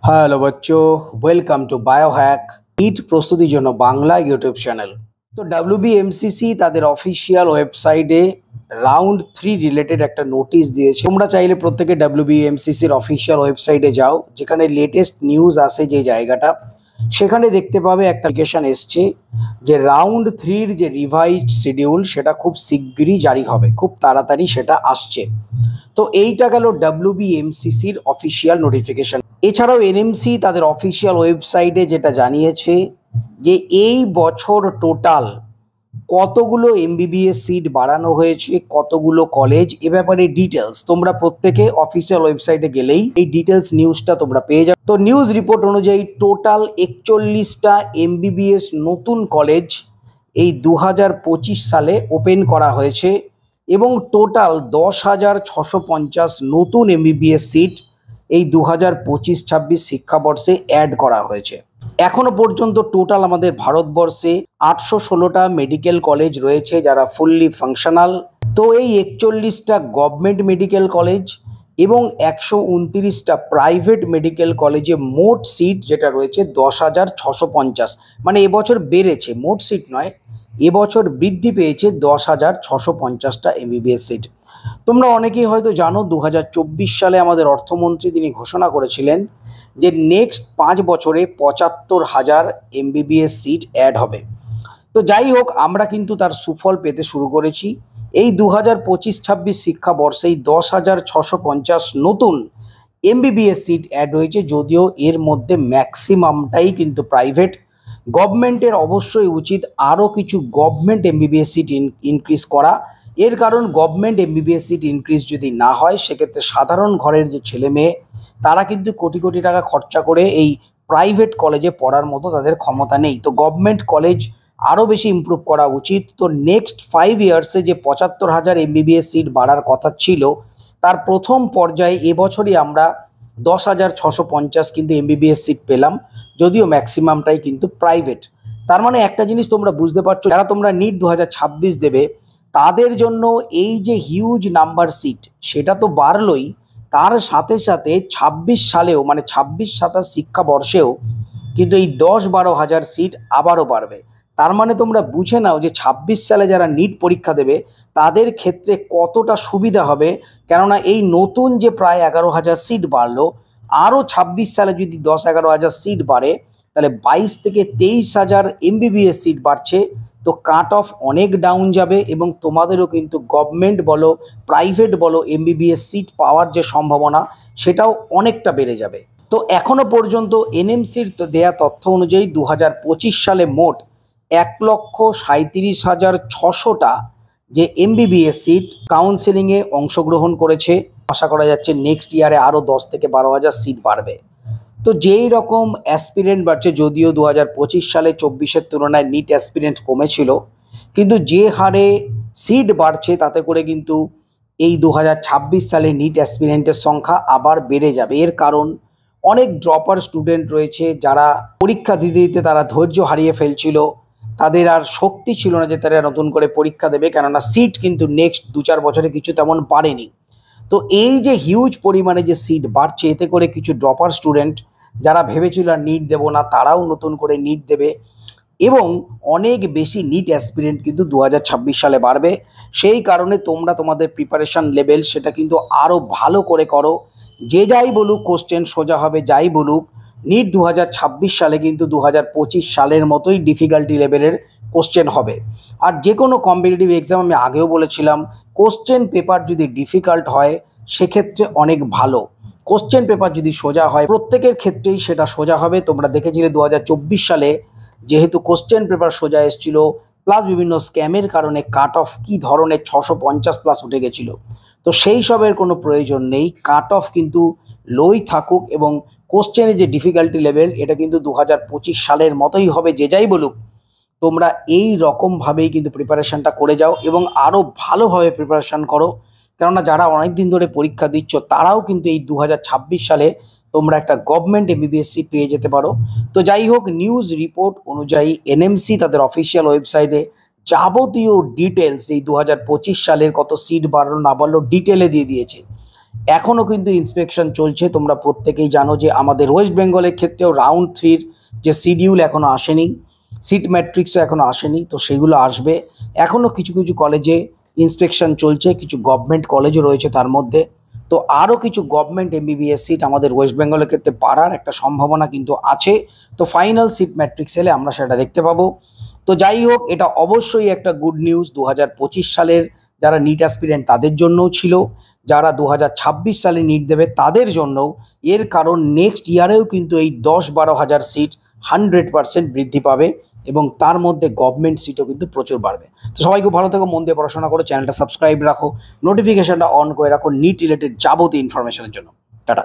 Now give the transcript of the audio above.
Hello বচ্চো, welcome to biohack NEET প্রস্তুতির জন্য বাংলা ইউটিউব চ্যানেল। তো ডাব্লিউবিএমসিসি তাদের অফিসিয়াল ওয়েবসাইটে রাউন্ড 3 রিলেটেড একটা নোটিশ দিয়েছে। তোমরা চাইলে প্রত্যেকে ডাব্লিউবিএমসিসির অফিসিয়াল ওয়েবসাইটে যাও, যেখানে লেটেস্ট নিউজ আসে যে জায়গাটা, সেখানে দেখতে পাবে একটা নোটিফিকেশন এসছে যে রাউন্ড 3-র যে রিভাইজড শিডিউল সেটা খুব শিগগিরই জারি হবে, খুব তাড়াতাড়ি সেটা আসছে। তো এইটা গেল ডাব্লিউবিএমসিসির অফিসিয়াল নোটিফিকেশন। এছাড়াও এনএমসি তাদের অফিসিয়াল ওয়েবসাইটে যেটা জানিয়েছে যে এই বছর টোটাল কতগুলো এমবিবিএস সিট বাড়ানো হয়েছে, কতগুলো কলেজ, এ ব্যাপারে ডিটেলস তোমরা প্রত্যেকে অফিসিয়াল ওয়েবসাইটে গেলেই এই ডিটেলস নিউজটা তোমরা পেয়ে যাবে। তো নিউজ রিপোর্ট অনুযায়ী টোটাল 41টা এমবিবিএস নতুন কলেজ এই 2025 সালে ওপেন করা হয়েছে এবং টোটাল 10,650 নতুন এমবিবিএস সিট এই 2025-26 শিক্ষাবর্ষে অ্যাড করা হয়েছে। এখনো পর্যন্ত টোটাল আমাদের ভারতবর্ষে 816টা মেডিকেল কলেজ রয়েছে যারা ফুললি ফাংশনাল। তো এই 41টা গভর্নমেন্ট মেডিকেল কলেজ এবং 129টা প্রাইভেট মেডিকেল কলেজে মোট সিট যেটা রয়েছে 10,650, মানে এবছর বেড়েছে, মোট সিট নয়, এবছর বৃদ্ধি পেয়েছে 10,650টা এমবিবিএস সিট। তোমরা অনেকেই হয়তো জানো 2024 সালে আমাদের অর্থমন্ত্রী তিনি ঘোষণা করেছিলেন যে নেক্সট 5 বছরে 75,000 এমবিবিএস সিট অ্যাড হবে। তো যাই হোক, আমরা কিন্তু তার সুফল পেতে শুরু করেছি। এই 2025-26 শিক্ষাবর্ষেই 10,650 নতুন এমবিবিএস সিট অ্যাড হয়েছে, যদিও এর মধ্যে ম্যাক্সিমামটাই কিন্তু প্রাইভেট। গভর্নমেন্টের অবশ্যই উচিত আরও কিছু গভর্নমেন্ট এমবিবিএস সিট ইনক্রিজ করা। এর কারণ গভর্নমেন্ট এমবিবিএস সিট ইনক্রিজ যদি না হয়, সেক্ষেত্রে সাধারণ ঘরের যে ছেলে মেয়ে তারা কিন্তু কোটি কোটি টাকা খরচা করে এই প্রাইভেট কলেজে পড়ার মতো তাদের ক্ষমতা নেই। তো গভর্নমেন্ট কলেজ আরও বেশি ইমপ্রুভ করা উচিত। তো নেক্সট 5 ইয়ার্সে যে 75,000 এমবিবিএস সিট বাড়ার কথা ছিল, তার প্রথম পর্যায়ে এবছরই আমরা 10,650 কিন্তু এমবিবিএস সিট পেলাম, যদিও ম্যাক্সিমামটাই কিন্তু প্রাইভেট। তার মানে একটা জিনিস তোমরা বুঝতে পারছো, যারা তোমরা নিট 2026 দেবে তাদের জন্য এই যে হিউজ নাম্বার সিট সেটা তো বাড়লই, তার সাথে সাথে 26 সালেও মানে 26-27 শিক্ষাবর্ষেও কিন্তু এই 10-12 হাজার সিট আবারও বাড়বে। তার মানে তোমরা বুঝে নাও যে 26 সালে যারা নিট পরীক্ষা দেবে তাদের ক্ষেত্রে কতটা সুবিধা হবে। কেননা এই নতুন যে প্রায় 11,000 সিট বাড়লো, আরও 26 সালে যদি 10-11 হাজার সিট বাড়ে, তাহলে 22 থেকে 23,000 এমবিবিএস সিট বাড়ছে। তো কাট অফ অনেক ডাউন যাবে এবং তোমাদেরও কিন্তু গভর্নমেন্ট বলো প্রাইভেট বলো এমবিবিএস সিট পাওয়ার যে সম্ভাবনা সেটাও অনেকটা বেড়ে যাবে। তো এখনো পর্যন্ত এনএমসির দেয়া তথ্য অনুযায়ী 2025 সালে মোট 1,37,600টা যে এমবিবিএস সিট কাউন্সেলিংয়ে অংশগ্রহণ করেছে। আশা করা যাচ্ছে নেক্সট ইয়ারে আরও 10 থেকে 12 হাজার সিট বাড়বে। তো যেই রকম অ্যাসপিরেন্ট বাড়ছে, যদিও 2025 সালে 24-এর তুলনায় নিট অ্যাসপিরেন্ট কমেছিল, কিন্তু যে হারে সিট বাড়ছে তাতে করে কিন্তু এই 2026 সালে নিট অ্যাসপিরেন্টের সংখ্যা আবার বেড়ে যাবে। এর কারণ অনেক ড্রপার স্টুডেন্ট রয়েছে যারা পরীক্ষা দিতে দিতে তারা ধৈর্য হারিয়ে ফেলছিল, তাদের আর শক্তি ছিল না যে তারা নতুন করে পরীক্ষা দেবে, কেননা সিট কিন্তু নেক্সট 2-4 বছরে কিছু তেমন বাড়েনি। তো এই যে হিউজ পরিমাণে যে সিট বাড়ছে, এতে করে কিছু ড্রপার স্টুডেন্ট যারা ভেবেছিল আর নিট দেবো না, তারাও নতুন করে নিট দেবে এবং অনেক বেশি নিট অ্যাসপিরেন্ট কিন্তু 2026 সালে বাড়বে। সেই কারণে তোমরা তোমাদের প্রিপারেশন লেভেল সেটা কিন্তু আরও ভালো করে করো। যে যাই বলুক কোশ্চেন সোজা হবে, যাই বলুক নিট 2026 সালে কিন্তু 2025 সালের মতোই ডিফিকাল্টি লেভেলের কোশ্চেন হবে। আর যে কোনো কম্পিটিটিভ এক্সাম, আমি আগেও বলেছিলাম, কোশ্চেন পেপার যদি ডিফিকাল্ট হয় সেক্ষেত্রে অনেক ভালো, কোশ্চেন পেপার যদি সোজা হয় প্রত্যেকের ক্ষেত্রেই সেটা সোজা হবে। তোমরা দেখেছিলে 2024 সালে যেহেতু কোশ্চেন পেপার সোজা এসেছিল, প্লাস বিভিন্ন স্ক্যামের কারণে কাট অফ কী ধরনের 650+ উঠে গেছিলো। তো সেই সবের কোনো প্রয়োজন নেই, কাট অফ কিন্তু লোই থাকুক এবং কোশ্চেনের যে ডিফিকাল্টি লেভেল এটা কিন্তু 2025 সালের মতোই হবে। যে যাই বলুক, তোমরা এই রকমভাবেই কিন্তু প্রিপারেশানটা করে যাও এবং আরও ভালোভাবে প্রিপারেশান করো। কেননা যারা অনেক দিন ধরে পরীক্ষা দিচ্ছ তারাও কিন্তু এই 2026 সালে তোমরা একটা গভর্নমেন্ট এমবিবিএস সিট পেয়ে যেতে পারো। তো যাই হোক, নিউজ রিপোর্ট অনুযায়ী এনএমসি তাদের অফিসিয়াল ওয়েবসাইটে যাবতীয় ডিটেলস এই 2025 সালের কত সিট বাড়লো না বাড়লো ডিটেলে দিয়ে দিয়েছে। এখনও কিন্তু ইন্সপেকশন চলছে। তোমরা প্রত্যেকেই জানো যে আমাদের ওয়েস্ট বেঙ্গলের ক্ষেত্রেও রাউন্ড 3-র যে শিডিউল এখনও আসেনি, সিট ম্যাট্রিক্সও এখনও আসেনি, তো সেগুলো আসবে। এখনও কিছু কিছু কলেজে ইন্সপেকশন চলছে, কিছু গভর্নমেন্ট কলেজও রয়েছে তার মধ্যে। তো আরও কিছু গভর্নমেন্ট এমবিবিএস সিট আমাদের ওয়েস্ট বেঙ্গলের ক্ষেত্রে বাড়ার একটা সম্ভাবনা কিন্তু আছে। তো ফাইনাল সিট ম্যাট্রিক্স এলে আমরা সেটা দেখতে পাবো। তো যাই হোক, এটা অবশ্যই একটা গুড নিউজ 2025 সালের যারা নিট অ্যাসপিরেন্ট তাদের জন্যও ছিল, যারা 2026 সালে নিট দেবে তাদের জন্যও। এর কারণ নেক্সট ইয়ারেও কিন্তু এই 10-12 হাজার সিট 100% বৃদ্ধি পাবে এবং তার মধ্যে গভর্নমেন্ট সিটও কিন্তু প্রচুর বাড়বে। তো সবাই খুব ভালো থেকো, মন দিয়ে পড়াশোনা করো, চ্যানেলটা সাবস্ক্রাইব রাখো, নোটিফিকেশনটা অন করে রাখো নিট রিলেটেড যাবতীয় ইনফরমেশনের জন্য। টাটা।